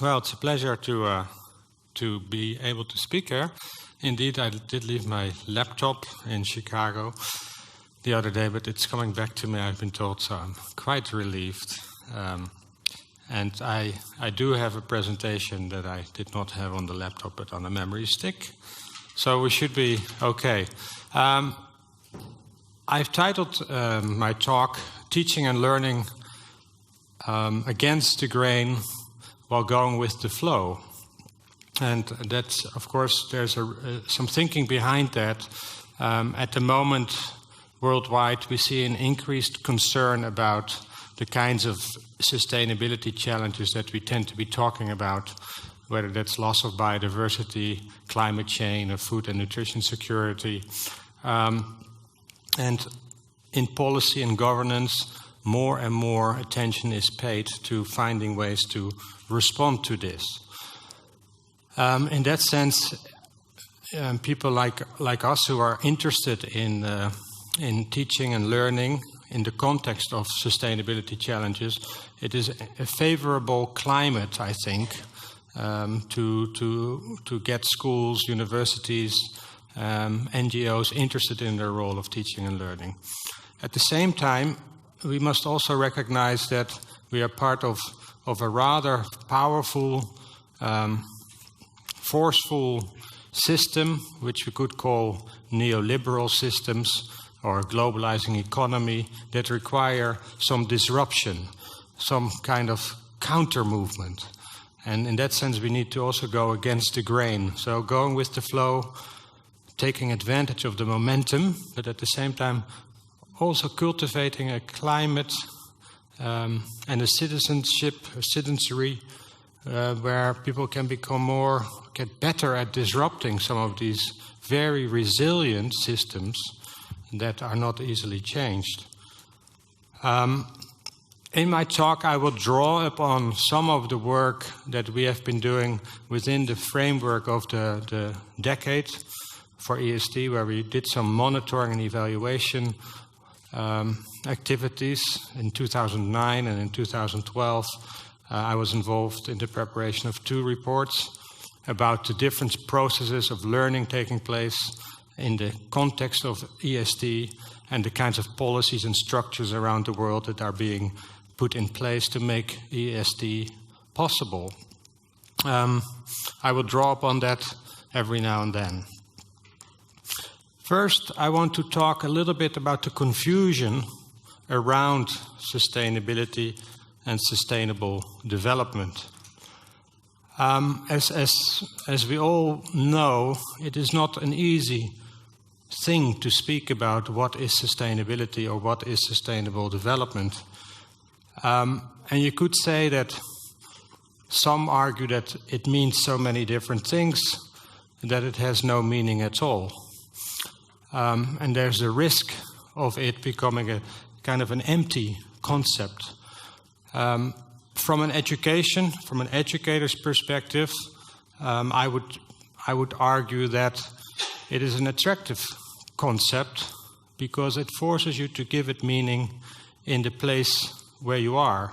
Well, it's a pleasure to be able to speak here. Indeed, I did leave my laptop in Chicago the other day, but it's coming back to me, I've been told, so I'm quite relieved. And I do have a presentation that I did not have on the laptop, but on a memory stick. So we should be okay. I've titled my talk, Teaching and Learning Against the Grain while Going with the Flow. And that's, of course, there's some thinking behind that. At the moment, worldwide, we see an increased concern about the kinds of sustainability challenges that we tend to be talking about, whether that's loss of biodiversity, climate change, or food and nutrition security. And in policy and governance, more and more attention is paid to finding ways to respond to this. In that sense, people like us who are interested in teaching and learning in the context of sustainability challenges, it is a favorable climate, I think, to get schools, universities, NGOs interested in their role of teaching and learning. At the same time, we must also recognize that we are part of a rather powerful, forceful system, which we could call neoliberal systems or globalizing economy, that require some disruption, some kind of counter-movement. And in that sense, we need to also go against the grain. So going with the flow, taking advantage of the momentum, but at the same time also cultivating a climate and a citizenship, a citizenry, where people can get better at disrupting some of these very resilient systems that are not easily changed. In my talk, I will draw upon some of the work that we have been doing within the framework of the decade for EST, where we did some monitoring and evaluation activities in 2009 and in 2012. I was involved in the preparation of 2 reports about the different processes of learning taking place in the context of EST and the kinds of policies and structures around the world that are being put in place to make EST possible. I will draw upon that every now and then. First, I want to talk a little bit about the confusion around sustainability and sustainable development. As we all know, it is not an easy thing to speak about what is sustainability or what is sustainable development. And you could say that some argue that it means so many different things that it has no meaning at all. And there's a risk of it becoming a kind of an empty concept. From an educator's perspective, I would argue that it is an attractive concept because it forces you to give it meaning in the place where you are.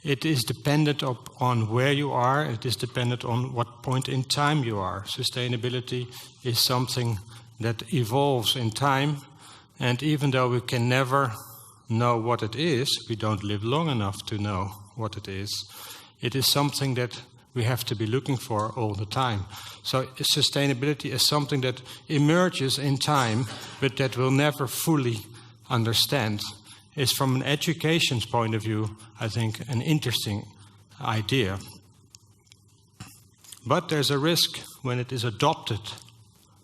It is dependent on where you are. It is dependent on what point in time you are. Sustainability is something that evolves in time, and even though we can never know what it is, we don't live long enough to know what it is something that we have to be looking for all the time. So sustainability is something that emerges in time, but that we'll never fully understand. It's from an education's point of view, I think, an interesting idea. But there's a risk when it is adopted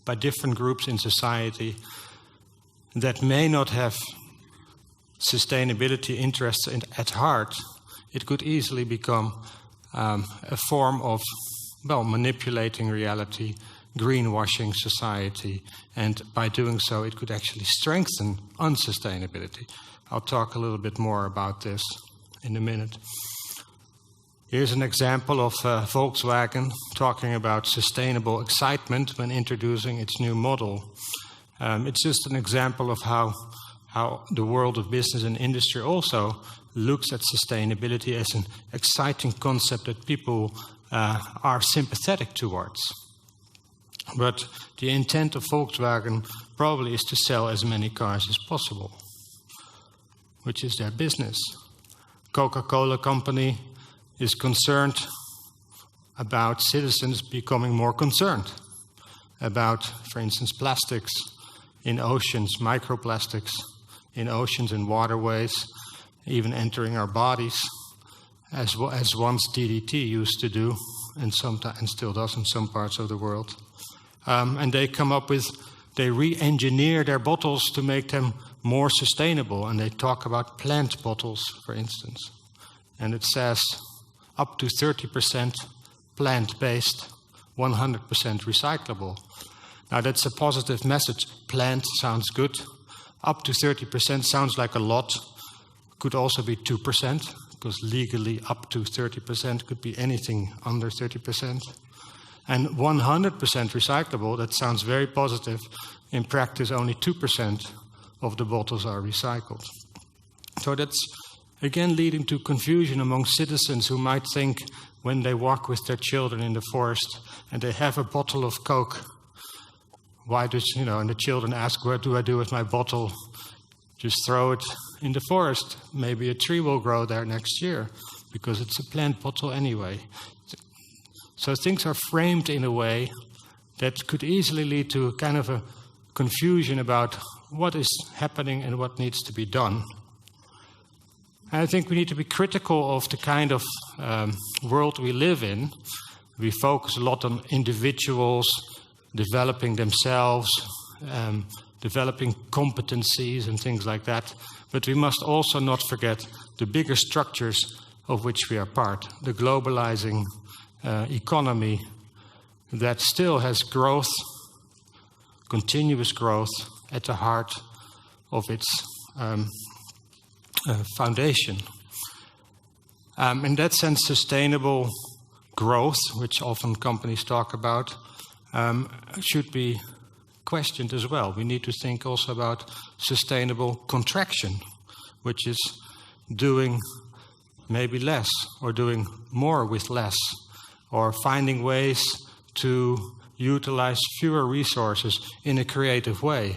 by different groups in society that may not have sustainability interests at heart. It could easily become a form of, manipulating reality, greenwashing society, and by doing so it could actually strengthen unsustainability. I'll talk a little bit more about this in a minute. Here's an example of Volkswagen talking about sustainable excitement when introducing its new model. It's just an example of how the world of business and industry also looks at sustainability as an exciting concept that people are sympathetic towards. But the intent of Volkswagen probably is to sell as many cars as possible, which is their business. Coca-Cola Company is concerned about citizens becoming more concerned about, for instance, plastics in oceans, microplastics in oceans and waterways, even entering our bodies, as once DDT used to do, and still does in some parts of the world. And they come up with, they re-engineer their bottles to make them more sustainable, and they talk about plant bottles, for instance. And it says up to 30% plant-based, 100% recyclable. Now that's a positive message. Plant sounds good. Up to 30% sounds like a lot. Could also be 2%, because legally up to 30% could be anything under 30%. And 100% recyclable, that sounds very positive. In practice, only 2% of the bottles are recycled. So that's, again, leading to confusion among citizens who might think when they walk with their children in the forest and they have a bottle of Coke, why does, and the children ask, what do I do with my bottle? Just throw it in the forest. Maybe a tree will grow there next year because it's a plant bottle anyway. So things are framed in a way that could easily lead to kind of a confusion about what is happening and what needs to be done. And I think we need to be critical of the kind of world we live in. We focus a lot on individuals developing themselves, developing competencies and things like that. But we must also not forget the bigger structures of which we are part, the globalizing economy that still has growth, continuous growth, at the heart of its foundation. In that sense, sustainable growth, which often companies talk about, should be questioned as well. We need to think also about sustainable contraction, which is doing maybe less or doing more with less, or finding ways to utilize fewer resources in a creative way,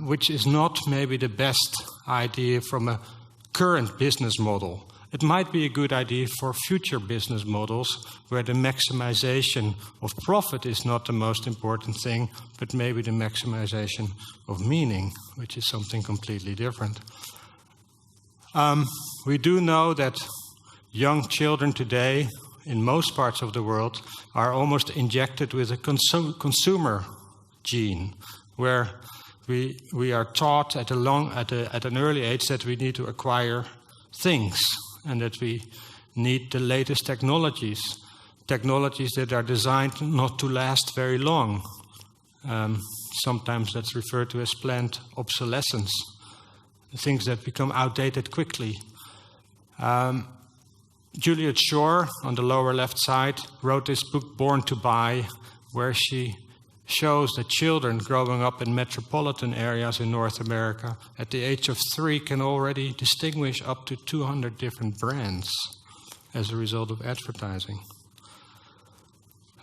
which is not maybe the best idea from a current business model. It might be a good idea for future business models where the maximization of profit is not the most important thing, but maybe the maximization of meaning, which is something completely different. We do know that young children today, in most parts of the world, are almost injected with a consumer gene, where we are taught at an early age that we need to acquire things and that we need the latest technologies that are designed not to last very long. Sometimes that's referred to as planned obsolescence, things that become outdated quickly. Juliet Shore, on the lower left side, wrote this book, Born to Buy, where she shows that children growing up in metropolitan areas in North America at the age of 3 can already distinguish up to 200 different brands as a result of advertising.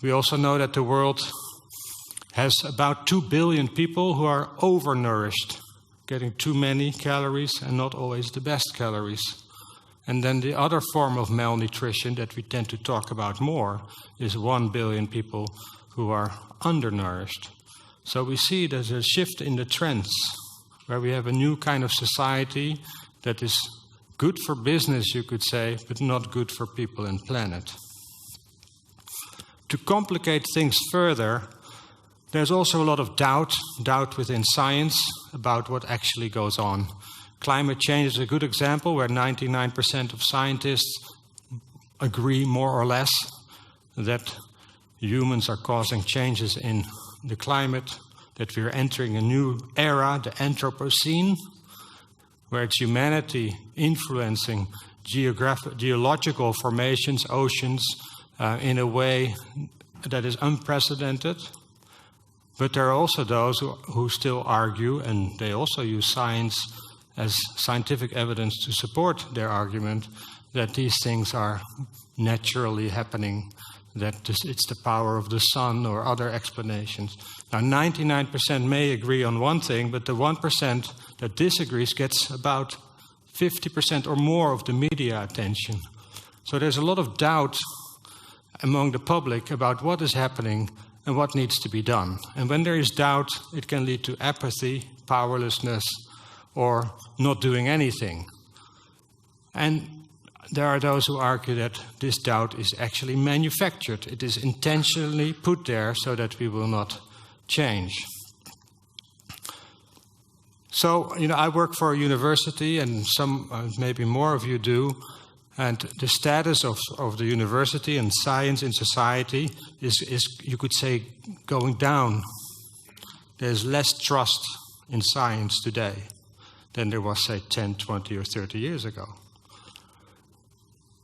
We also know that the world has about 2 billion people who are overnourished, getting too many calories and not always the best calories. And then the other form of malnutrition that we tend to talk about more is 1 billion people who are undernourished. So we see there's a shift in the trends, where we have a new kind of society that is good for business, you could say, but not good for people and planet. To complicate things further, there's also a lot of doubt within science about what actually goes on. Climate change is a good example where 99% of scientists agree more or less that humans are causing changes in the climate, that we're entering a new era, the Anthropocene, where it's humanity influencing geological formations, oceans, in a way that is unprecedented. But there are also those who still argue, and they also use science as scientific evidence to support their argument that these things are naturally happening, that it's the power of the sun or other explanations. Now, 99% may agree on one thing, but the 1% that disagrees gets about 50% or more of the media attention. So there's a lot of doubt among the public about what is happening and what needs to be done. And when there is doubt, it can lead to apathy, powerlessness, or not doing anything. And there are those who argue that this doubt is actually manufactured. It is intentionally put there so that we will not change. So, I work for a university, and some, maybe more of you do, and the status of the university and science in society is, you could say, going down. There's less trust in science today than there was, say, 10, 20, or 30 years ago.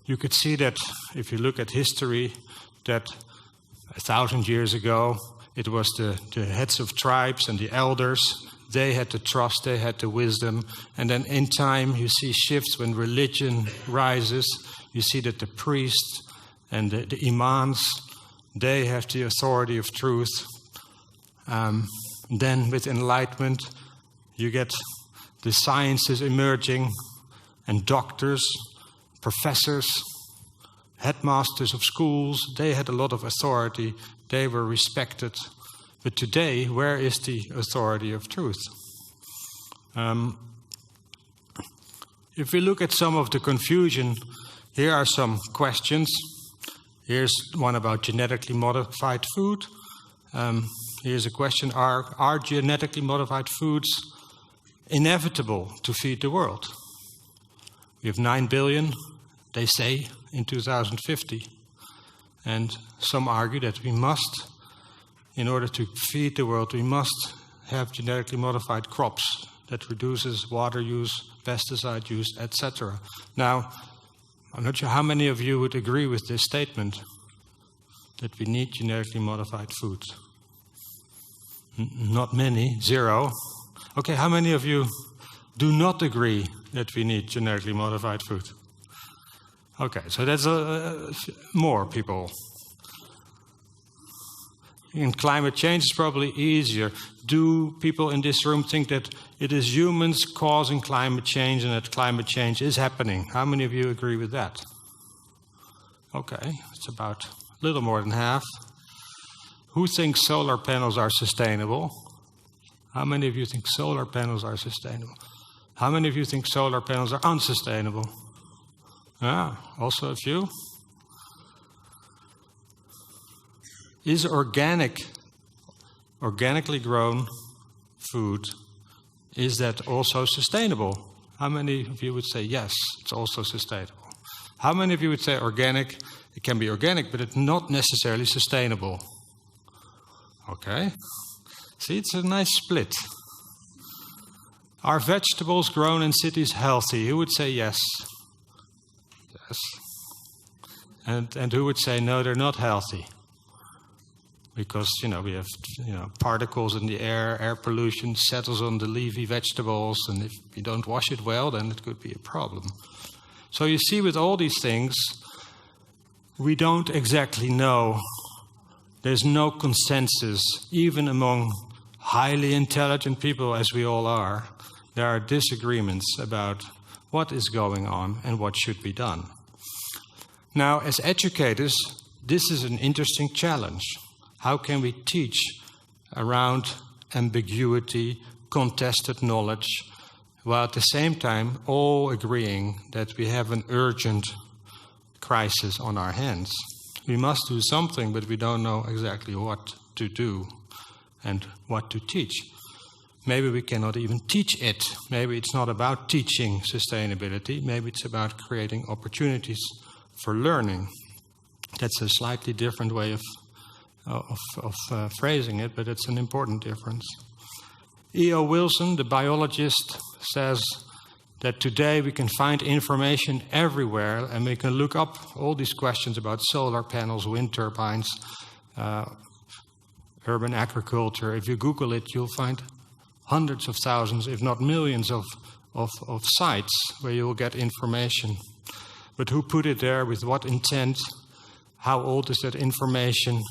You could see that if you look at history, that 1,000 years ago, it was the heads of tribes and the elders. They had the trust, they had the wisdom. And then in time, you see shifts when religion rises. You see that the priests and the imams, they have the authority of truth. Then with enlightenment, you get the sciences emerging, and doctors, professors, headmasters of schools, they had a lot of authority. They were respected. But today, where is the authority of truth? If we look at some of the confusion, here are some questions. Here's one about genetically modified food. Here's a question, are genetically modified foods inevitable to feed the world? We have 9 billion, they say, in 2050. And some argue that we must, in order to feed the world, we must have genetically modified crops that reduces water use, pesticide use, etc. Now, I'm not sure how many of you would agree with this statement, that we need genetically modified foods. Not many, 0. Okay, how many of you do not agree that we need genetically modified food? Okay, so that's more people. In climate change, it's probably easier. Do people in this room think that it is humans causing climate change and that climate change is happening? How many of you agree with that? Okay, it's about a little more than half. Who thinks solar panels are sustainable? How many of you think solar panels are sustainable? How many of you think solar panels are unsustainable? Also a few. Is organically grown food, is that also sustainable? How many of you would say yes, it's also sustainable? How many of you would say organic, it can be organic, but it's not necessarily sustainable? Okay. See, it's a nice split. Are vegetables grown in cities healthy? Who would say yes? Yes. And who would say no, they're not healthy? Because, we have, particles in the air pollution settles on the leafy vegetables, and if you don't wash it well, then it could be a problem. So you see, with all these things, we don't exactly know. There's no consensus, even among highly intelligent people, as we all are. There are disagreements about what is going on and what should be done. Now, as educators, this is an interesting challenge. How can we teach around ambiguity, contested knowledge, while at the same time all agreeing that we have an urgent crisis on our hands? We must do something, but we don't know exactly what to do and what to teach. Maybe we cannot even teach it. Maybe it's not about teaching sustainability. Maybe it's about creating opportunities for learning. That's a slightly different way of phrasing it, but it's an important difference. E.O. Wilson, the biologist, says that today we can find information everywhere, and we can look up all these questions about solar panels, wind turbines, urban agriculture. If you Google it, you'll find hundreds of thousands, if not millions, of of sites where you will get information. But who put it there, with what intent, how old is that information?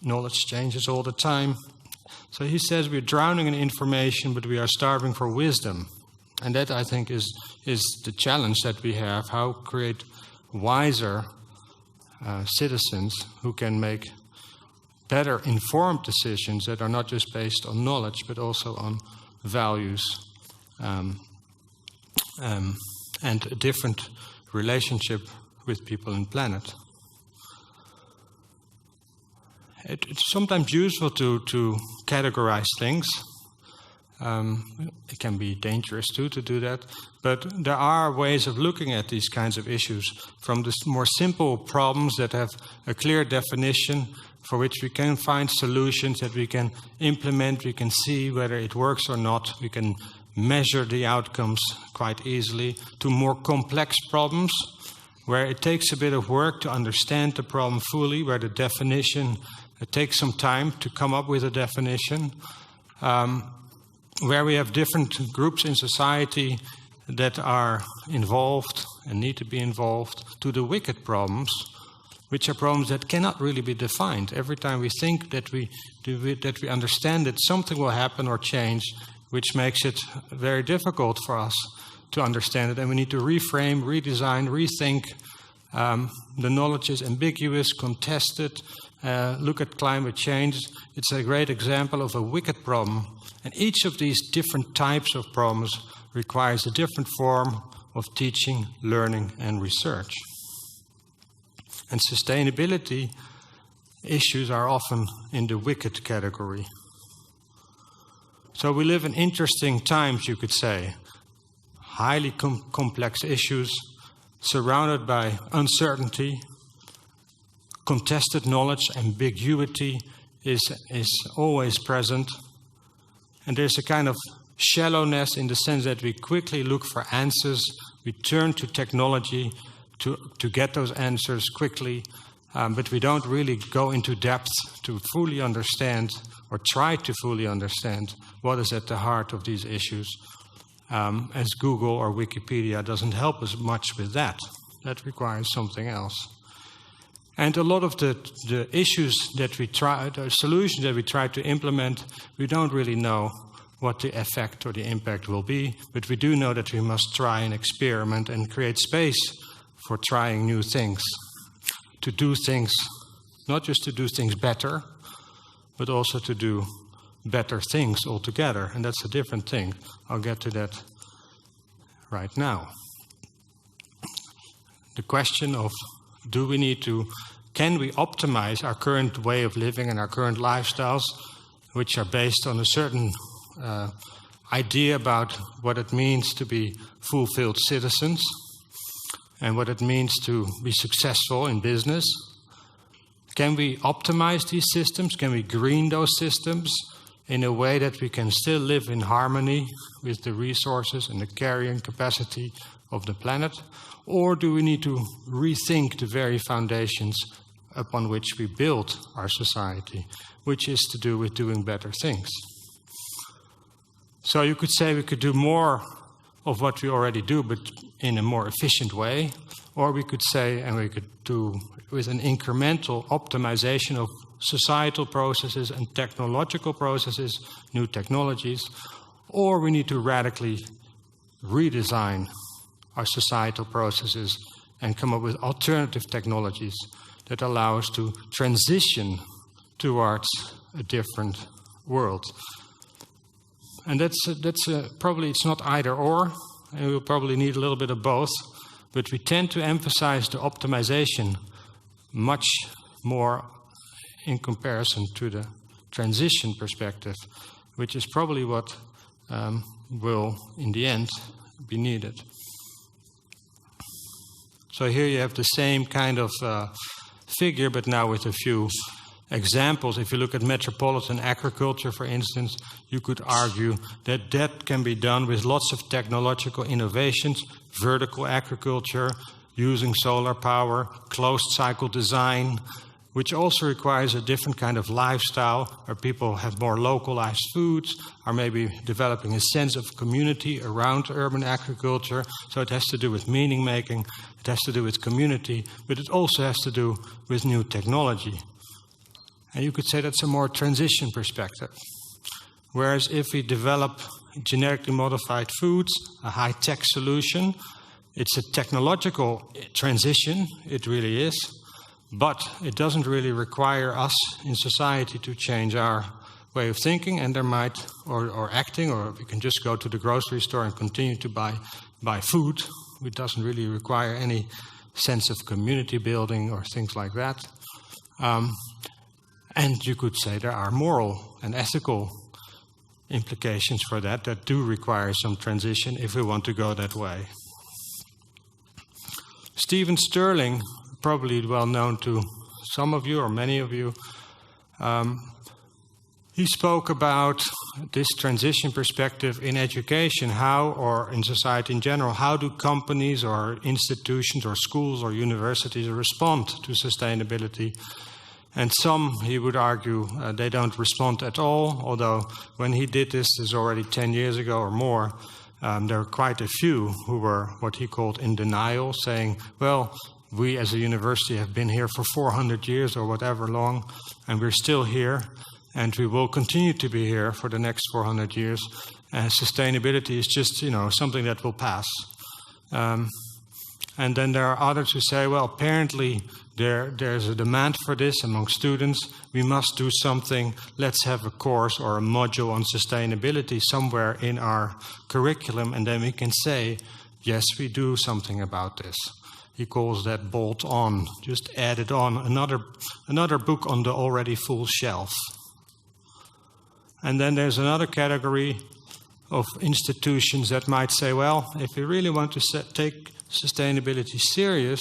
Knowledge changes all the time. So he says we're drowning in information, but we are starving for wisdom. And that, I think, is the challenge that we have, how create wiser citizens who can make better informed decisions that are not just based on knowledge, but also on values and a different relationship with people and planet. It's sometimes useful to categorize things. It can be dangerous too to do that, but there are ways of looking at these kinds of issues, from the more simple problems that have a clear definition for which we can find solutions that we can implement, we can see whether it works or not, we can measure the outcomes quite easily, to more complex problems where it takes a bit of work to understand the problem fully, where the definition, it takes some time to come up with a definition, where we have different groups in society that are involved and need to be involved, to the wicked problems, which are problems that cannot really be defined. Every time we think that we understand that something will happen or change, which makes it very difficult for us to understand it, and we need to reframe, redesign, rethink. The knowledge is ambiguous, contested. Look at climate change. It's a great example of a wicked problem. And each of these different types of problems requires a different form of teaching, learning, and research. And sustainability issues are often in the wicked category. So we live in interesting times, you could say. Highly complex issues, surrounded by uncertainty, contested knowledge, ambiguity is always present. And there's a kind of shallowness in the sense that we quickly look for answers. We turn to technology to get those answers quickly, but we don't really go into depth to fully understand or try to fully understand what is at the heart of these issues. As Google or Wikipedia doesn't help us much with that. That requires something else. And a lot of the issues that we try, the solutions that we try to implement, we don't really know what the effect or the impact will be, but we do know that we must try and experiment and create space for trying new things, to do things, not just to do things better, but also to do better things altogether, and that's a different thing. I'll get to that right now. The question of can we optimize our current way of living and our current lifestyles, which are based on a certain idea about what it means to be fulfilled citizens and what it means to be successful in business? Can we optimize these systems? Can we green those systems in a way that we can still live in harmony with the resources and the carrying capacity of the planet? Or do we need to rethink the very foundations upon which we build our society, which is to do with doing better things? So you could say we could do more of what we already do, but in a more efficient way. Or we could say, and we could do with an incremental optimization of societal processes and technological processes, new technologies. Or we need to radically redesign our societal processes and come up with alternative technologies that allow us to transition towards a different world. And that's probably it's not either or, and we'll probably need a little bit of both, but we tend to emphasize the optimization much more in comparison to the transition perspective, which is probably what will, in the end, be needed. So here you have the same kind of figure, but now with a few examples. If you look at metropolitan agriculture, for instance, you could argue that that can be done with lots of technological innovations, vertical agriculture, using solar power, closed cycle design, which also requires a different kind of lifestyle, where people have more localized foods, are maybe developing a sense of community around urban agriculture. So it has to do with meaning making, it has to do with community, but it also has to do with new technology. And you could say that's a more transition perspective. Whereas if we develop genetically modified foods, a high-tech solution, it's a technological transition, it really is, but it doesn't really require us in society to change our way of thinking, and there might, or acting, or we can just go to the grocery store and continue to buy food. It doesn't really require any sense of community building or things like that. And you could say there are moral and ethical implications for that do require some transition if we want to go that way. Stephen Sterling, probably well known to some of you or many of you, he spoke about this transition perspective in education, how, or in society in general, how do companies or institutions or schools or universities respond to sustainability? And some, he would argue, they don't respond at all, although when he did this already 10 years ago or more, there were quite a few who were what he called in denial, saying, well, we as a university have been here for 400 years or whatever long, and we're still here, and we will continue to be here for the next 400 years. And sustainability is just, something that will pass. And then there are others who say, well, apparently there's a demand for this among students. We must do something. Let's have a course or a module on sustainability somewhere in our curriculum, and then we can say, yes, we do something about this. He calls that bolt on, just added on, another book on the already full shelf. And then there's another category of institutions that might say, well, if we really want to take sustainability serious,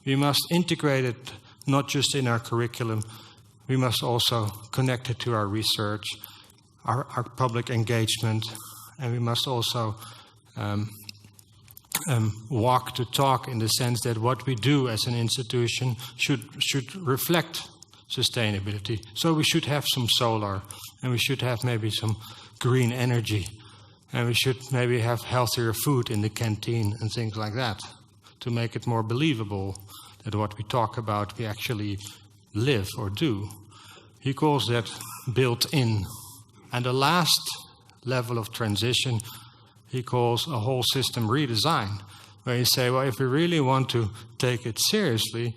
we must integrate it not just in our curriculum, we must also connect it to our research, our public engagement, and we must also walk the talk in the sense that what we do as an institution should reflect sustainability. So we should have some solar, and we should have maybe some green energy, and we should maybe have healthier food in the canteen and things like that, to make it more believable that what we talk about we actually live or do. He calls that built in. And the last level of transition he calls a whole system redesign, where you say, well, if we really want to take it seriously,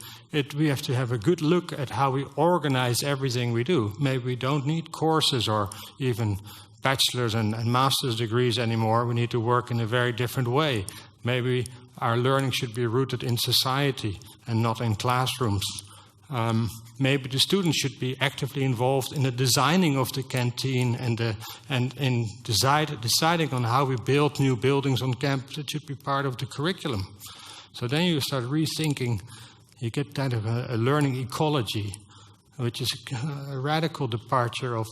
we have to have a good look at how we organize everything we do. Maybe we don't need courses or even bachelor's and master's degrees anymore. We need to work in a very different way. Maybe our learning should be rooted in society and not in classrooms. Maybe the students should be actively involved in the designing of the canteen and in deciding on how we build new buildings on campus. It should be part of the curriculum. So then you start rethinking, you get kind of a learning ecology, which is a radical departure of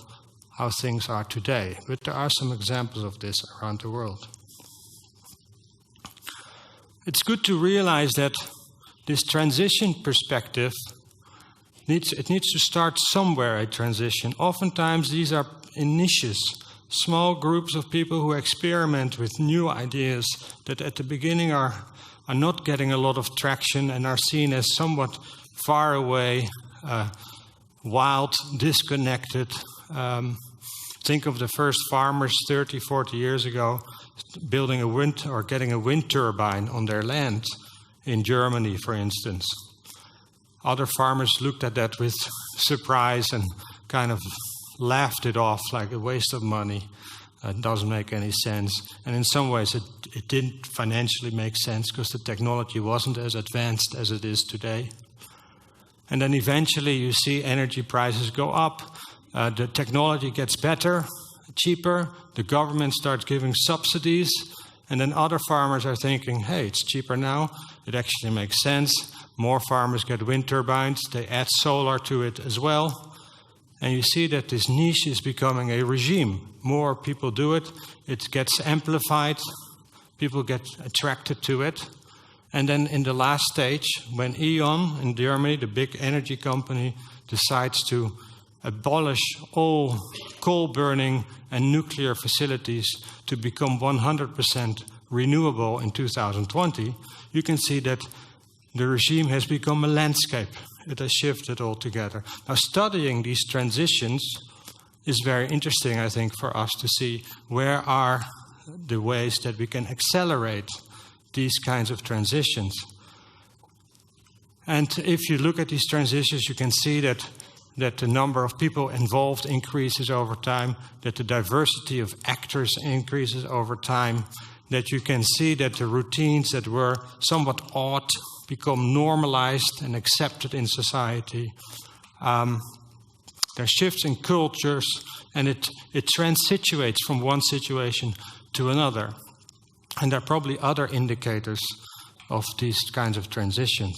how things are today. But there are some examples of this around the world. It's good to realize that this transition perspective needs to start somewhere, a transition. Oftentimes these are in niches, small groups of people who experiment with new ideas that at the beginning are not getting a lot of traction and are seen as somewhat far away, wild, disconnected. Think of the first farmers 30, 40 years ago building getting a wind turbine on their land in Germany, for instance. Other farmers looked at that with surprise and kind of laughed it off like a waste of money. It doesn't make any sense. And in some ways it didn't financially make sense because the technology wasn't as advanced as it is today. And then eventually you see energy prices go up. The technology gets better, cheaper. The government starts giving subsidies. And then other farmers are thinking, hey, it's cheaper now. It actually makes sense. More farmers get wind turbines. They add solar to it as well. And you see that this niche is becoming a regime. More people do it. It gets amplified. People get attracted to it. And then in the last stage, when E.ON in Germany, the big energy company, decides to abolish all coal-burning and nuclear facilities to become 100% renewable in 2020, you can see that the regime has become a landscape. It has shifted altogether. Now, studying these transitions is very interesting, I think, for us to see where are the ways that we can accelerate these kinds of transitions. And if you look at these transitions, you can see that the number of people involved increases over time, that the diversity of actors increases over time, that you can see that the routines that were somewhat odd become normalized and accepted in society. There are shifts in cultures, and it transsituates from one situation to another. And there are probably other indicators of these kinds of transitions.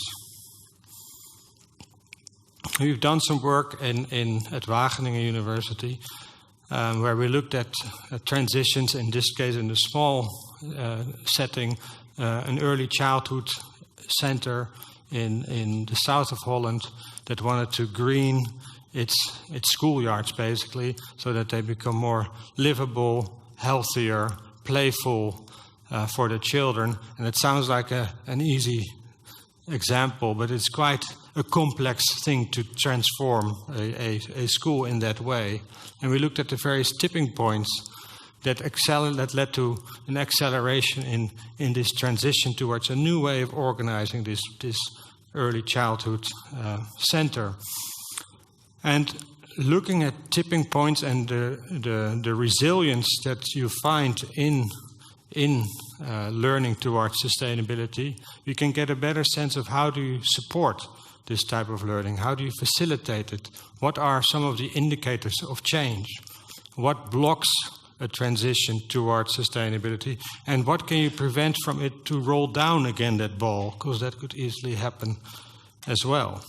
We've done some work at Wageningen University where we looked at transitions, in this case in a small setting, an early childhood center in the south of Holland that wanted to green its schoolyards, basically, so that they become more livable, healthier, playful for the children. And it sounds like an easy example, but it's quite a complex thing to transform a school in that way. And we looked at the various tipping points that led to an acceleration in this transition towards a new way of organizing this early childhood center. And looking at tipping points and the resilience that you find in learning towards sustainability, we can get a better sense of how do you support this type of learning? How do you facilitate it? What are some of the indicators of change? What blocks a transition towards sustainability? And what can you prevent from it to roll down again, that ball? Because that could easily happen as well.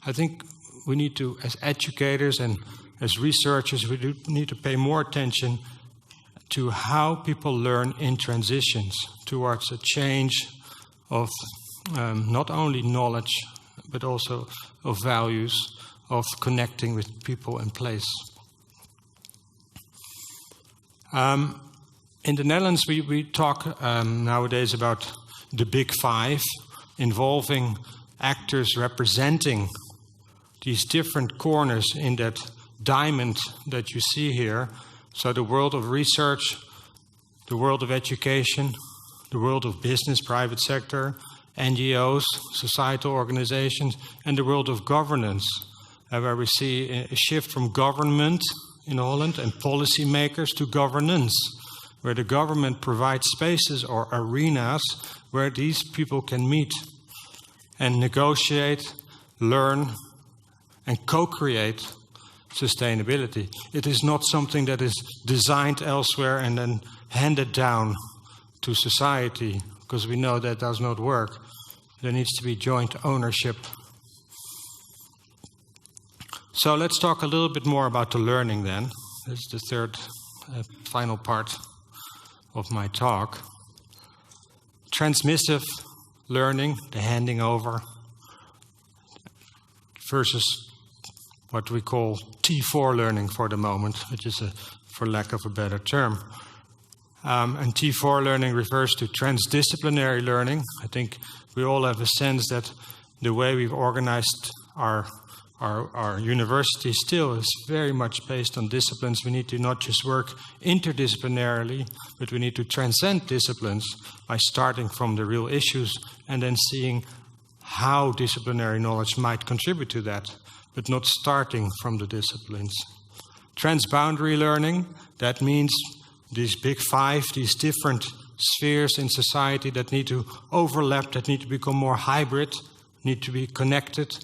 I think we need to, as educators and as researchers, we do need to pay more attention to how people learn in transitions towards a change of not only knowledge, but also of values, of connecting with people and place. In the Netherlands, we talk nowadays about the Big Five, involving actors representing these different corners in that diamond that you see here. So the world of research, the world of education, the world of business, private sector, NGOs, societal organizations, and the world of governance, where we see a shift from government in Holland and policymakers to governance, where the government provides spaces or arenas where these people can meet and negotiate, learn, and co-create sustainability. It is not something that is designed elsewhere and then handed down to society, because we know that does not work. There needs to be joint ownership. So let's talk a little bit more about the learning then. This is the third final part of my talk. Transmissive learning, the handing over, versus what we call T4 learning for the moment, which is, for lack of a better term. And T4 learning refers to transdisciplinary learning. I think we all have a sense that the way we've organized our university still is very much based on disciplines. We need to not just work interdisciplinarily, but we need to transcend disciplines by starting from the real issues and then seeing how disciplinary knowledge might contribute to that, but not starting from the disciplines. Transboundary learning, that means these Big Five, these different spheres in society that need to overlap, that need to become more hybrid, need to be connected.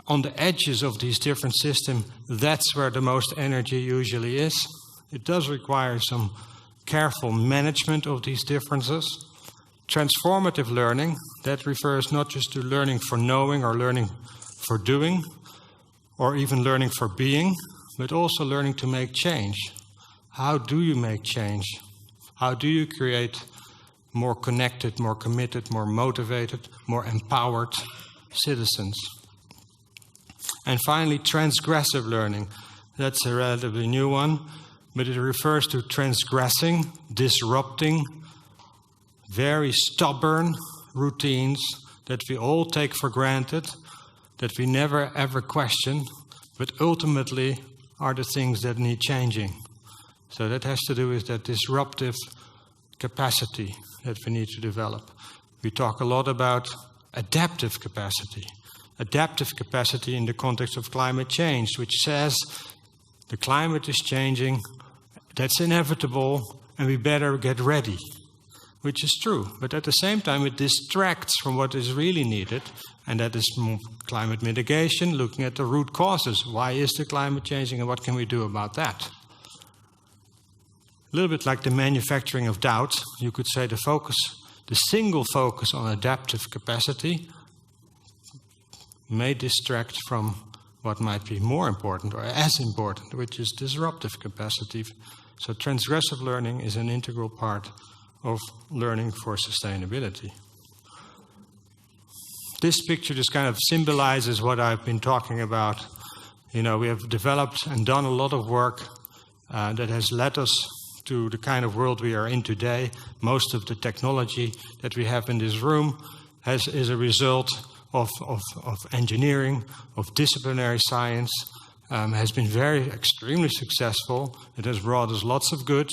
On the edges of these different systems, that's where the most energy usually is. It does require some careful management of these differences. Transformative learning, that refers not just to learning for knowing or learning for doing, or even learning for being, but also learning to make change. How do you make change? How do you create more connected, more committed, more motivated, more empowered citizens? And finally, transgressive learning. That's a relatively new one, but it refers to transgressing, disrupting, very stubborn routines that we all take for granted, that we never ever question, but ultimately are the things that need changing. So that has to do with that disruptive capacity that we need to develop. We talk a lot about adaptive capacity. Adaptive capacity in the context of climate change, which says the climate is changing, that's inevitable, and we better get ready, which is true. But at the same time, it distracts from what is really needed, and that is climate mitigation, looking at the root causes. Why is the climate changing, and what can we do about that? A little bit like the manufacturing of doubt, you could say the single focus on adaptive capacity may distract from what might be more important or as important, which is disruptive capacity. So transgressive learning is an integral part of learning for sustainability. This picture just kind of symbolizes what I've been talking about. You know, we have developed and done a lot of work that has led us to the kind of world we are in today. Most of the technology that we have in this room is a result of engineering, of disciplinary science, has been extremely successful. It has brought us lots of good,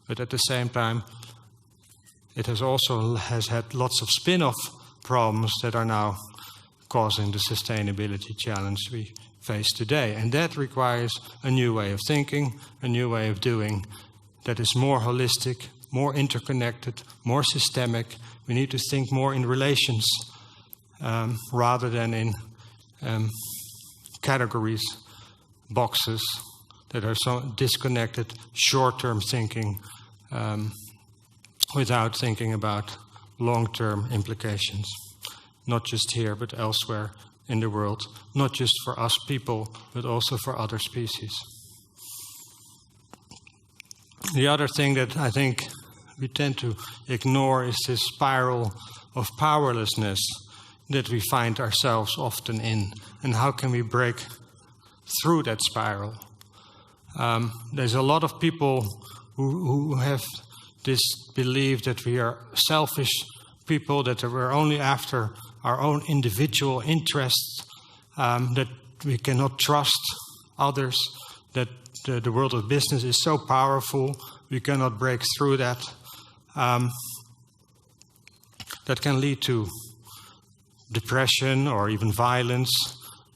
but at the same time, it has had lots of spin-off problems that are now causing the sustainability challenge we face today. And that requires a new way of thinking, a new way of doing that is more holistic, more interconnected, more systemic. We need to think more in relations rather than in categories, boxes that are so disconnected, short-term thinking without thinking about long-term implications, not just here but elsewhere in the world, not just for us people but also for other species. The other thing that I think we tend to ignore is this spiral of powerlessness that we find ourselves often in, and how can we break through that spiral? There's a lot of people who have this belief that we are selfish people, that we're only after our own individual interests, that we cannot trust others, that the world of business is so powerful, we cannot break through that. That can lead to depression or even violence.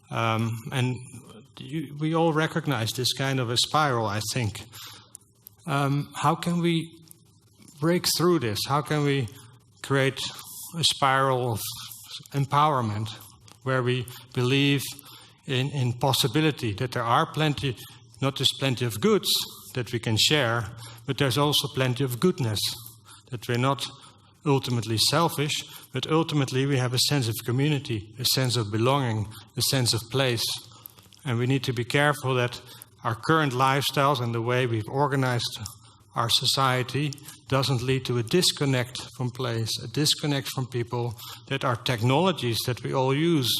And we all recognize this kind of a spiral, I think. How can we break through this? How can we create a spiral of empowerment where we believe in possibility, that there are plenty, not just plenty of goods that we can share, but there's also plenty of goodness, that we're not ultimately selfish, but ultimately we have a sense of community, a sense of belonging, a sense of place. And we need to be careful that our current lifestyles and the way we've organized our society doesn't lead to a disconnect from place, a disconnect from people, that our technologies that we all use,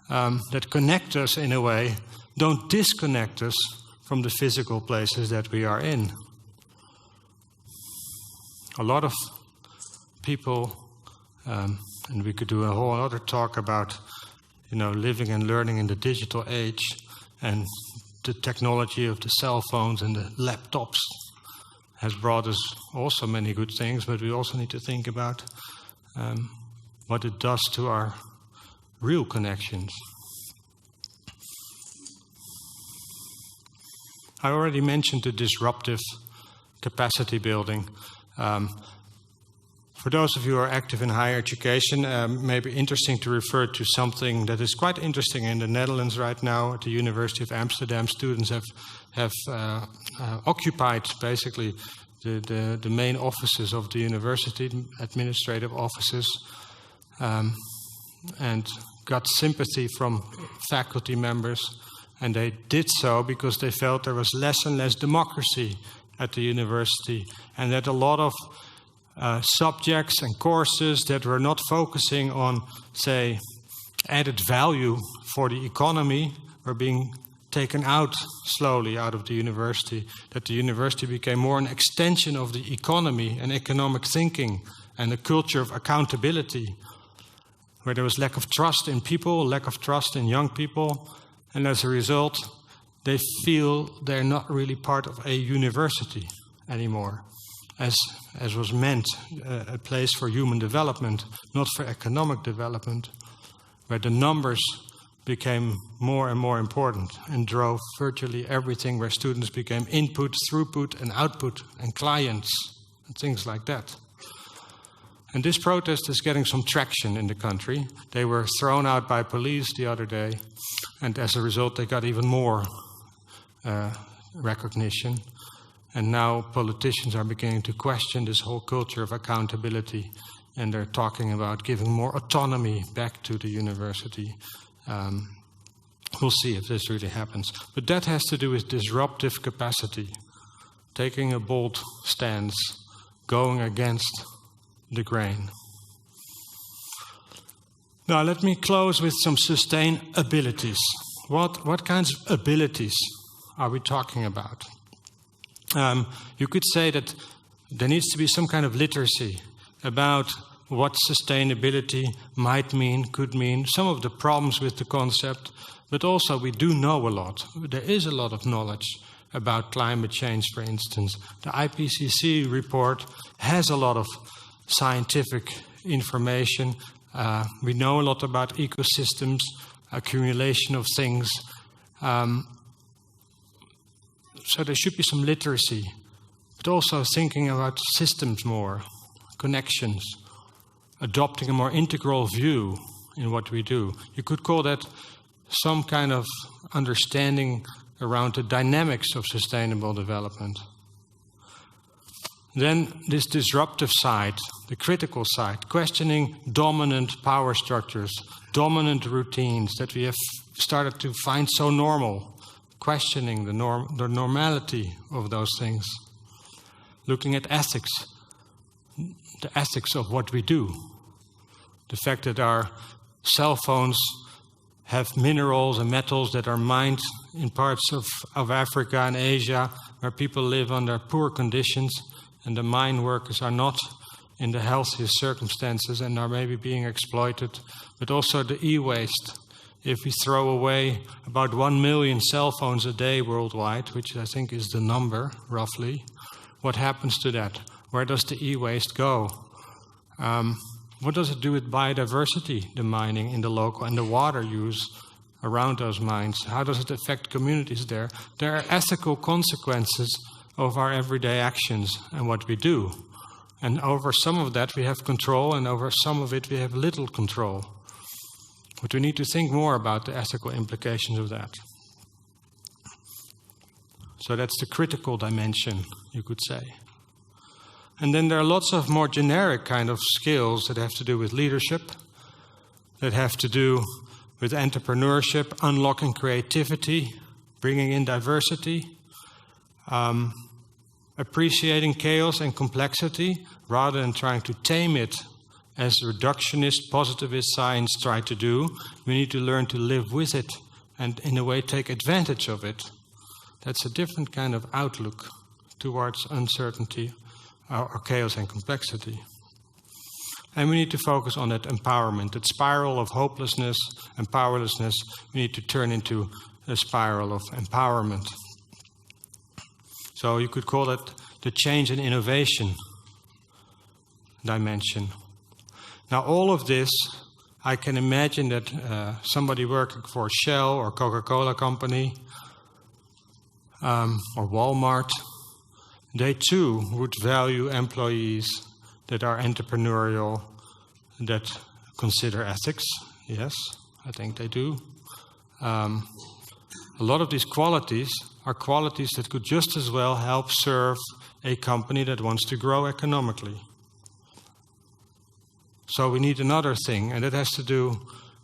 that connect us in a way, don't disconnect us from the physical places that we are in. A lot of people, and we could do a whole other talk about, living and learning in the digital age, and the technology of the cell phones and the laptops has brought us also many good things, but we also need to think about what it does to our real connections. I already mentioned the disruptive capacity building. For those of you who are active in higher education, it may be interesting to refer to something that is quite interesting in the Netherlands right now. At the University of Amsterdam, students have occupied basically the main offices of the university, administrative offices, and got sympathy from faculty members. And they did so because they felt there was less and less democracy at the university, and that a lot of subjects and courses that were not focusing on, say, added value for the economy were being taken out slowly out of the university, that the university became more an extension of the economy and economic thinking and a culture of accountability, where there was lack of trust in people, lack of trust in young people, and as a result, they feel they're not really part of a university anymore, as was meant, a place for human development, not for economic development, where the numbers became more and more important and drove virtually everything, where students became input, throughput, and output, and clients, and things like that. And this protest is getting some traction in the country. They were thrown out by police the other day, and as a result they got even more recognition. And now politicians are beginning to question this whole culture of accountability, and they're talking about giving more autonomy back to the university. We'll see if this really happens. But that has to do with disruptive capacity, taking a bold stance, going against the grain. Now let me close with some sustainabilities. What kinds of abilities are we talking about? You could say that there needs to be some kind of literacy about what sustainability might mean, could mean, some of the problems with the concept, but also we do know a lot. There is a lot of knowledge about climate change, for instance. The IPCC report has a lot of scientific information. We know a lot about ecosystems, accumulation of things. So there should be some literacy, but also thinking about systems more, connections, adopting a more integral view in what we do. You could call that some kind of understanding around the dynamics of sustainable development. Then this disruptive side, the critical side, questioning dominant power structures, dominant routines that we have started to find so normal, questioning the normality of those things, looking at ethics, the ethics of what we do, the fact that our cell phones have minerals and metals that are mined in parts of Africa and Asia where people live under poor conditions, and the mine workers are not in the healthiest circumstances and are maybe being exploited. But also the e-waste. If we throw away about 1 million cell phones a day worldwide, which I think is the number, roughly, what happens to that? Where does the e-waste go? What does it do with biodiversity, the mining in the local, and the water use around those mines? How does it affect communities there? There are ethical consequences of our everyday actions and what we do. And over some of that we have control, and over some of it we have little control. But we need to think more about the ethical implications of that. So that's the critical dimension, you could say. And then there are lots of more generic kind of skills that have to do with leadership, that have to do with entrepreneurship, unlocking creativity, bringing in diversity, appreciating chaos and complexity rather than trying to tame it as reductionist, positivist science try to do. We need to learn to live with it and in a way take advantage of it. That's a different kind of outlook towards uncertainty or chaos and complexity. And we need to focus on that empowerment, that spiral of hopelessness and powerlessness. We need to turn into a spiral of empowerment. So you could call it the change and innovation dimension. Now all of this, I can imagine that somebody working for Shell or Coca-Cola company or Walmart, they too would value employees that are entrepreneurial, that consider ethics. Yes, I think they do. A lot of these qualities are qualities that could just as well help serve a company that wants to grow economically. So we need another thing, and that has to do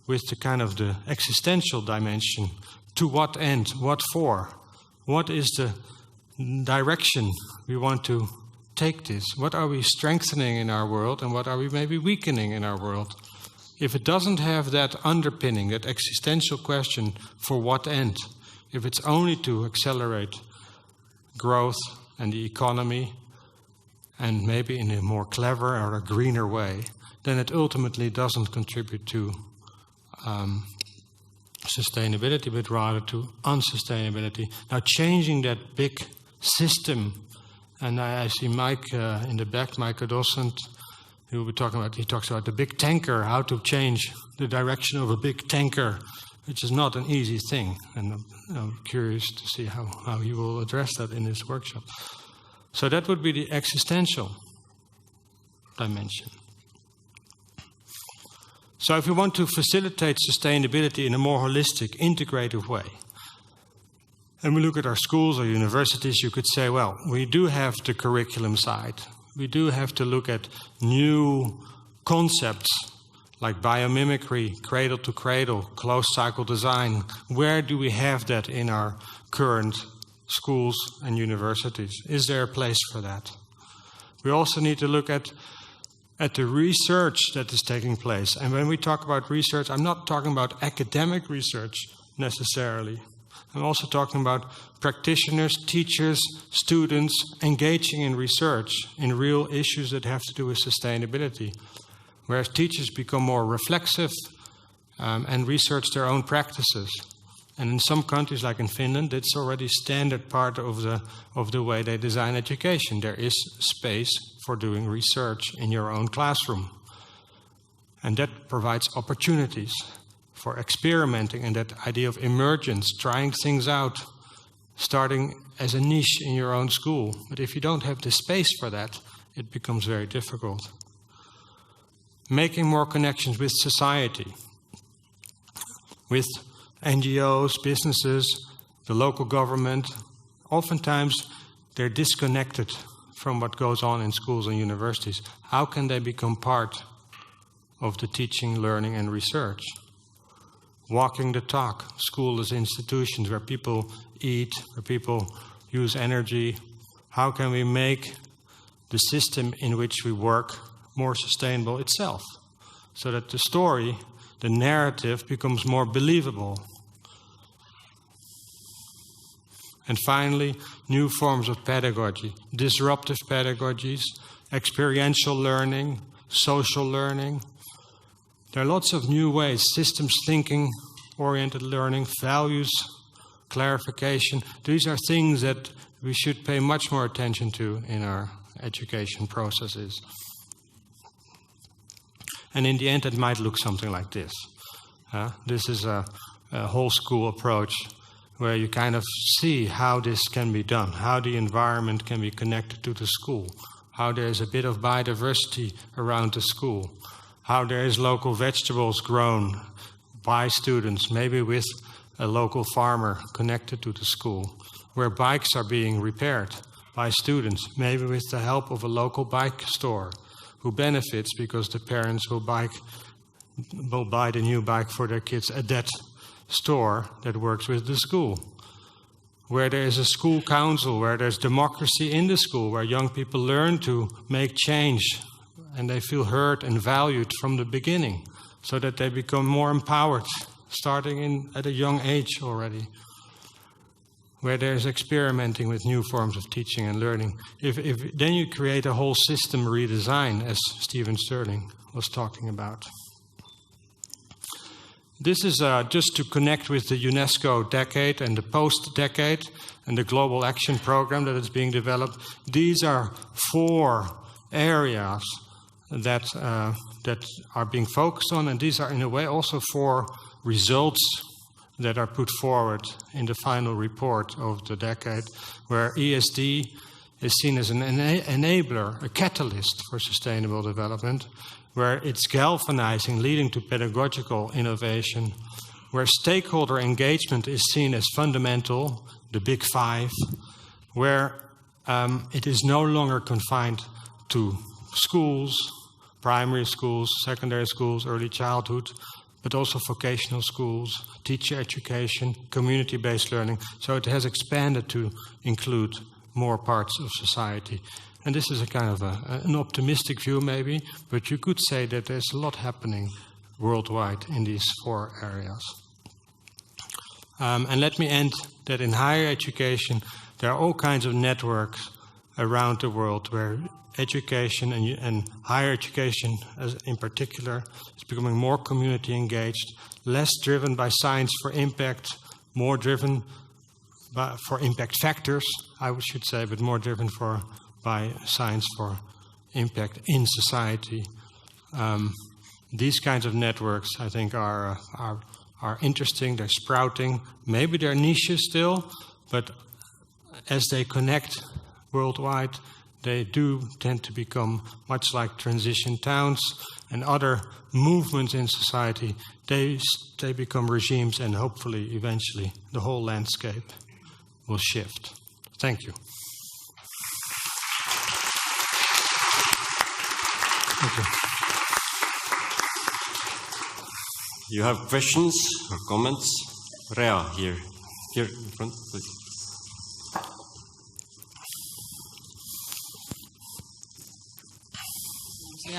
with the kind of the existential dimension. To what end? What for? What is the direction we want to take this? What are we strengthening in our world, and what are we maybe weakening in our world? if it doesn't have that underpinning, that existential question, for what end? If it's only to accelerate growth and the economy, and maybe in a more clever or a greener way, then it ultimately doesn't contribute to sustainability, but rather to unsustainability. Now, changing that big system, and I see Mike in the back, Mike Adolscent, he talks about the big tanker, how to change the direction of a big tanker, which is not an easy thing. And I'm curious to see how he will address that in his workshop. So that would be the existential dimension. So if we want to facilitate sustainability in a more holistic, integrative way, and we look at our schools or universities, you could say, well, we do have the curriculum side. We do have to look at new concepts like biomimicry, cradle to cradle, closed cycle design. Where do we have that in our current schools and universities? Is there a place for that? We also need to look at the research that is taking place. And when we talk about research, I'm not talking about academic research necessarily. I'm also talking about practitioners, teachers, students engaging in research in real issues that have to do with sustainability. Whereas teachers become more reflexive and research their own practices. And in some countries, like in Finland, it's already standard part of the way they design education. There is space for doing research in your own classroom. And that provides opportunities for experimenting, and that idea of emergence, trying things out, starting as a niche in your own school. But if you don't have the space for that, it becomes very difficult. Making more connections with society, with NGOs, businesses, the local government. Oftentimes, they're disconnected from what goes on in schools and universities. How can they become part of the teaching, learning, and research? Walking the talk, school as institutions where people eat, where people use energy. How can we make the system in which we work more sustainable itself, so that the story, the narrative, becomes more believable? And finally, new forms of pedagogy, disruptive pedagogies, experiential learning, social learning. There are lots of new ways, systems thinking, oriented learning, values, clarification. These are things that we should pay much more attention to in our education processes. And in the end, it might look something like this. This is a whole school approach where you kind of see how this can be done, how the environment can be connected to the school, how there is a bit of biodiversity around the school, how there is local vegetables grown by students, maybe with a local farmer connected to the school, where bikes are being repaired by students, maybe with the help of a local bike store, who benefits because the parents will buy the new bike for their kids at that store that works with the school, where there is a school council, where there's democracy in the school, where young people learn to make change and they feel heard and valued from the beginning, so that they become more empowered, starting at a young age already, where there's experimenting with new forms of teaching and learning. Then you create a whole system redesign, as Stephen Sterling was talking about. This is just to connect with the UNESCO decade and the post-decade and the Global Action Program that is being developed. These are 4 areas that are being focused on, and these are in a way also 4 results that are put forward in the final report of the decade, where ESD is seen as an enabler, a catalyst for sustainable development, where it's galvanizing, leading to pedagogical innovation, where stakeholder engagement is seen as fundamental, the big 5, where it is no longer confined to schools, primary schools, secondary schools, early childhood, but also vocational schools, teacher education, community-based learning. So it has expanded to include more parts of society. And this is a kind of an optimistic view maybe, but you could say that there's a lot happening worldwide in these 4 areas. And let me end that in higher education, there are all kinds of networks around the world where education and higher education in particular is becoming more community engaged, less driven by science for impact, more driven for impact factors, I should say, but more driven by science for impact in society. These kinds of networks, I think, are interesting. They're sprouting. Maybe they're niches still, but as they connect worldwide, they do tend to become much like transition towns and other movements in society. They become regimes, and hopefully, eventually, the whole landscape will shift. Thank you. Thank you. You have questions or comments? Rea, here in front, please.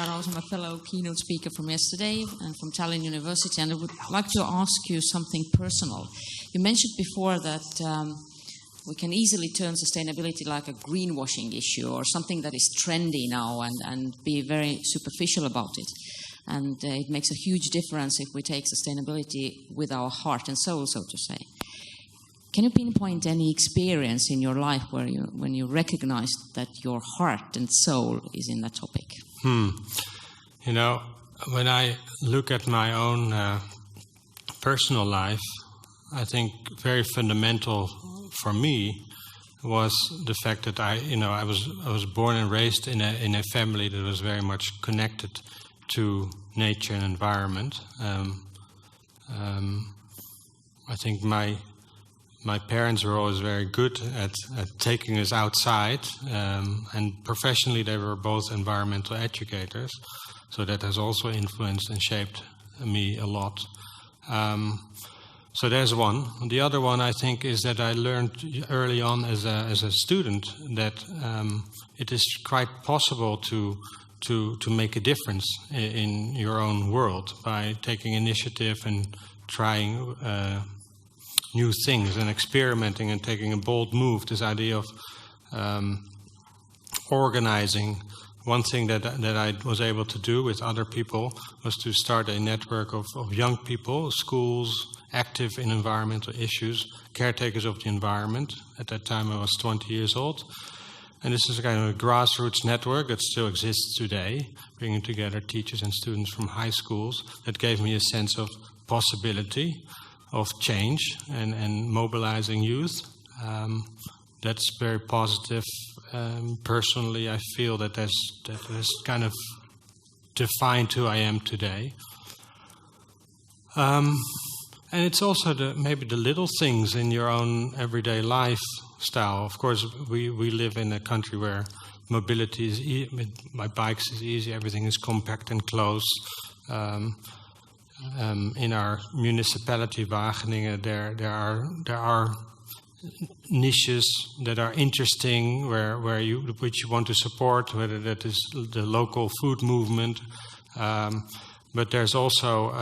I'm a fellow keynote speaker from yesterday and from Tallinn University, and I would like to ask you something personal. You mentioned before that we can easily turn sustainability like a greenwashing issue or something that is trendy now and be very superficial about it. And it makes a huge difference if we take sustainability with our heart and soul, so to say. Can you pinpoint any experience in your life when you recognized that your heart and soul is in that topic? You know, when I look at my own personal life, I think very fundamental for me was the fact that I was born and raised in a family that was very much connected to nature and environment. I think my parents were always very good at taking us outside, and professionally they were both environmental educators, so that has also influenced and shaped me a lot. So there's one. The other one, I think, is that I learned early on as a student that it is quite possible to make a difference in your own world by taking initiative and trying new things and experimenting and taking a bold move. This idea of organizing. One thing that I was able to do with other people was to start a network of young people, schools, active in environmental issues, caretakers of the environment. At that time I was 20 years old. And this is a kind of a grassroots network that still exists today, bringing together teachers and students from high schools. That gave me a sense of possibility, of change, and mobilizing youth. That's very positive. Personally, I feel that has kind of defined who I am today. And it's also maybe the little things in your own everyday lifestyle. Of course, we live in a country where mobility is by bikes is easy. Everything is compact and close. In our municipality, Wageningen, there are niches that are interesting, which you want to support, whether that is the local food movement, but there's also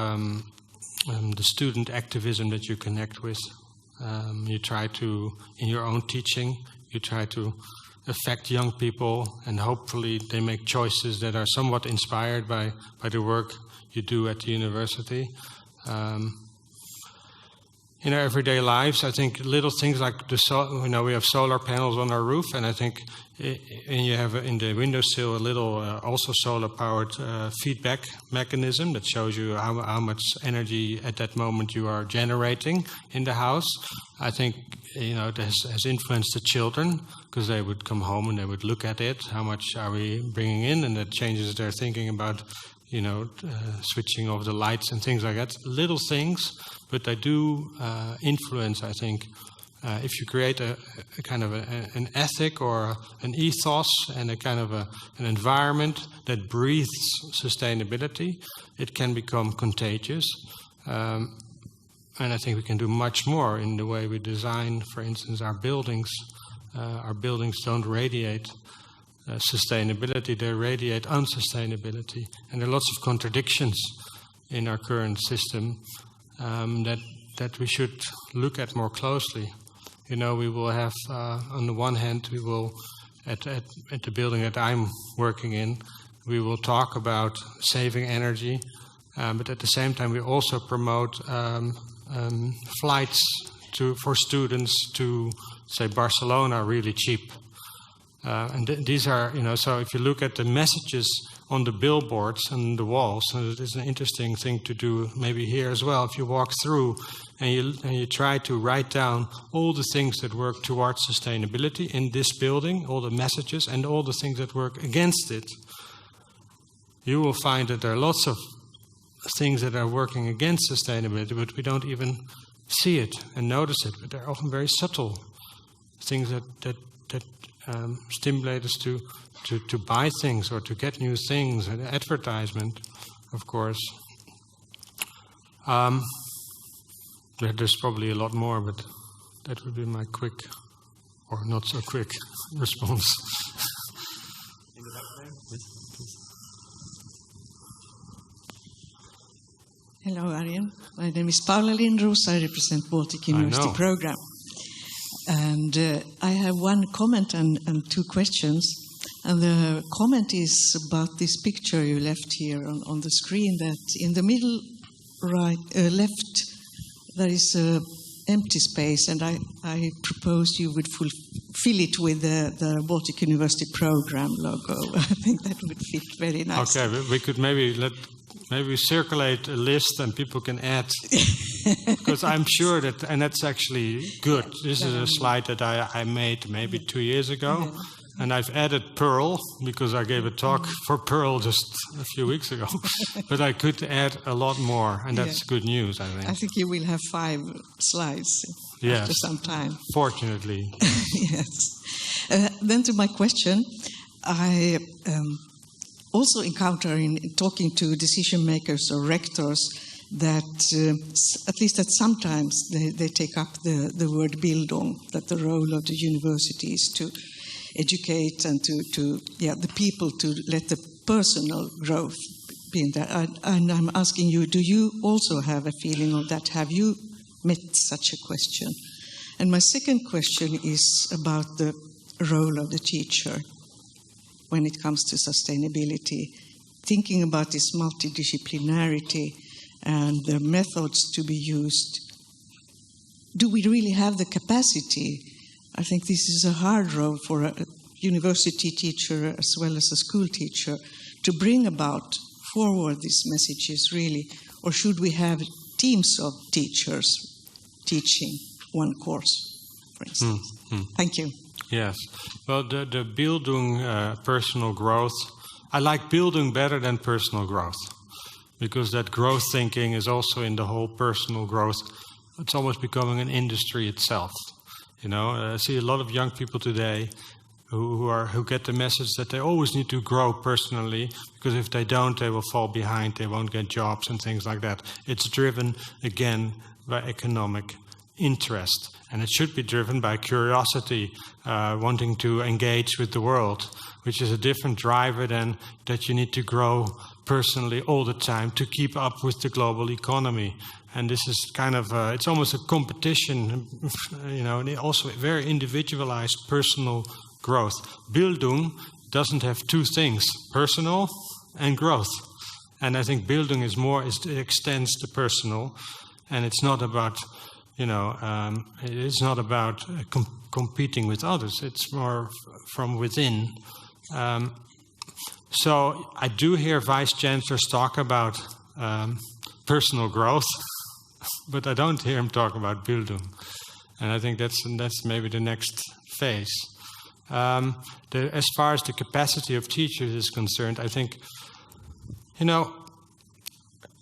the student activism that you connect with. You try to, in your own teaching, you try to affect young people, and hopefully they make choices that are somewhat inspired by the work you do at the university. In our everyday lives, I think little things like we have solar panels on our roof, and I think you have in the windowsill a little also solar-powered feedback mechanism that shows you how much energy at that moment you are generating in the house. I think it has influenced the children, because they would come home and they would look at it. How much are we bringing in? And that changes their thinking about switching off the lights and things like that. Little things, but they do influence, I think. If you create a kind of an ethic or an ethos and a kind of an environment that breathes sustainability, it can become contagious. And I think we can do much more in the way we design, for instance, our buildings. Our buildings don't radiate sustainability, they radiate unsustainability. And there are lots of contradictions in our current system that we should look at more closely. We will have, on the one hand, we will, at the building that I'm working in, we will talk about saving energy, but at the same time we also promote flights for students to, say, Barcelona really cheap. And these are, so if you look at the messages on the billboards and the walls, and it is an interesting thing to do maybe here as well. If you walk through and you try to write down all the things that work towards sustainability in this building, all the messages and all the things that work against it, you will find that there are lots of things that are working against sustainability, but we don't even see it and notice it. But they're often very subtle things that stimulate us to buy things or to get new things, and advertisement, of course. There's probably a lot more, but that would be my quick, or not so quick, response. In the back there, please. Hello, Aриен. My name is Paula Lindros. I represent Baltic University Program. And I have one comment and two questions. And the comment is about this picture you left here on the screen, that in the middle left there is an empty space, and I propose you would fill it with the Baltic University Program logo. I think that would fit very nicely. Okay, we could maybe circulate a list and people can add, because I'm sure that, and that's actually good. This is a slide that I made maybe 2 years ago, and I've added Pearl because I gave a talk for Pearl just a few weeks ago. But I could add a lot more, and that's good news, I think. I think you will have 5 slides after some time. Fortunately. Yes. Then to my question, I also encounter in talking to decision makers or rectors that at least that sometimes they take up the word Bildung, that the role of the university is to educate and to the people, to let the personal growth be in that. And I'm asking you, do you also have a feeling of that? Have you met such a question? And my second question is about the role of the teacher when it comes to sustainability. Thinking about this multidisciplinarity and the methods to be used, do we really have the capacity? I think this is a hard role for a university teacher as well as a school teacher to bring about forward these messages, really. Or should we have teams of teachers teaching one course, for instance? Thank you. Yes. Well, the Bildung, personal growth, I like Bildung better than personal growth, because that growth thinking is also in the whole personal growth. It's almost becoming an industry itself. I see a lot of young people today who get the message that they always need to grow personally, because if they don't, they will fall behind, they won't get jobs and things like that. It's driven, again, by economic interest, and it should be driven by curiosity, wanting to engage with the world, which is a different driver than that you need to grow personally all the time to keep up with the global economy. And this is kind of, it's almost a competition, and also very individualized personal growth. Bildung doesn't have two things, personal and growth. And I think Bildung is more, it extends the personal, and it's not about, it's not about competing with others. It's more from within. So I do hear vice chancellors talk about personal growth, but I don't hear him talk about Bildung. And I think that's maybe the next phase. As far as the capacity of teachers is concerned, I think,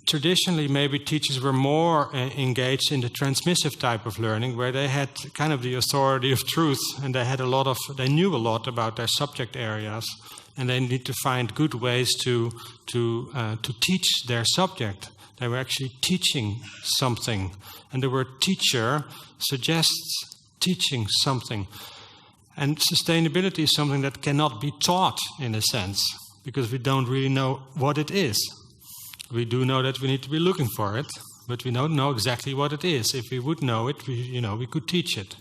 traditionally maybe teachers were more engaged in the transmissive type of learning, where they had kind of the authority of truth, and they knew a lot about their subject areas, and they need to find good ways to teach their subject. They were actually teaching something, and the word teacher suggests teaching something. And sustainability is something that cannot be taught, in a sense, because we don't really know what it is. We do know that we need to be looking for it, but we don't know exactly what it is. If we would know it, we could teach it.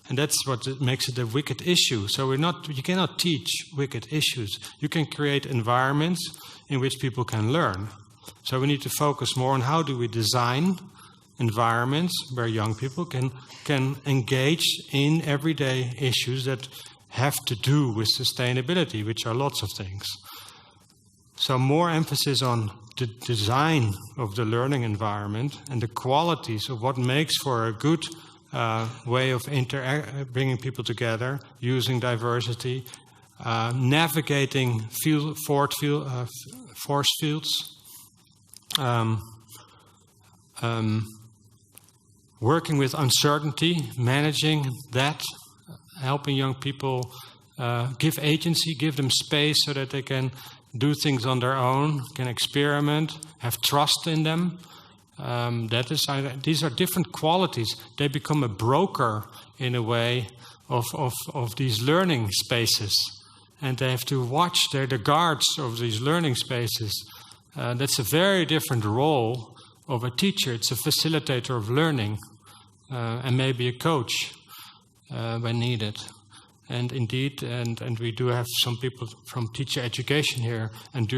And that's what makes it a wicked issue. So you cannot teach wicked issues. You can create environments in which people can learn. So we need to focus more on how do we design environments where young people can engage in everyday issues that have to do with sustainability, which are lots of things. So more emphasis on the design of the learning environment and the qualities of what makes for a good way of bringing people together, using diversity, navigating force fields, working with uncertainty, managing that, helping young people give agency, give them space so that they can do things on their own, can experiment, have trust in them. These are different qualities. They become a broker, in a way, of these learning spaces. And they have to watch, they're the guards of these learning spaces. That's a very different role of a teacher. It's a facilitator of learning, and maybe a coach when needed. And indeed, and we do have some people from teacher education here, and it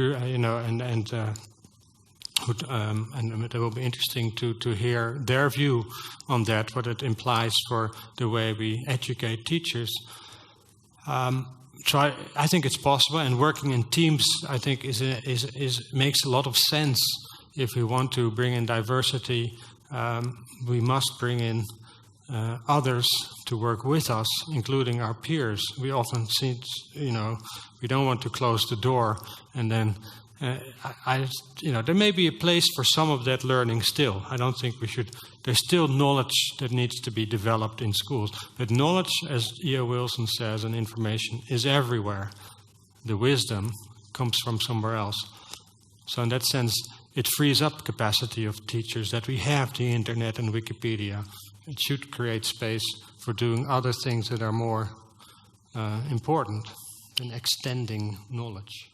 will be interesting to hear their view on that, what it implies for the way we educate teachers. I think it's possible, and working in teams, I think, makes a lot of sense. If we want to bring in diversity, we must bring in others to work with us, including our peers. We often see, we don't want to close the door, and then there may be a place for some of that learning still. I don't think we should. There's still knowledge that needs to be developed in schools. But knowledge, as E.O. Wilson says, and information is everywhere. The wisdom comes from somewhere else. So in that sense, it frees up capacity of teachers that we have the internet and Wikipedia. It should create space for doing other things that are more important than extending knowledge.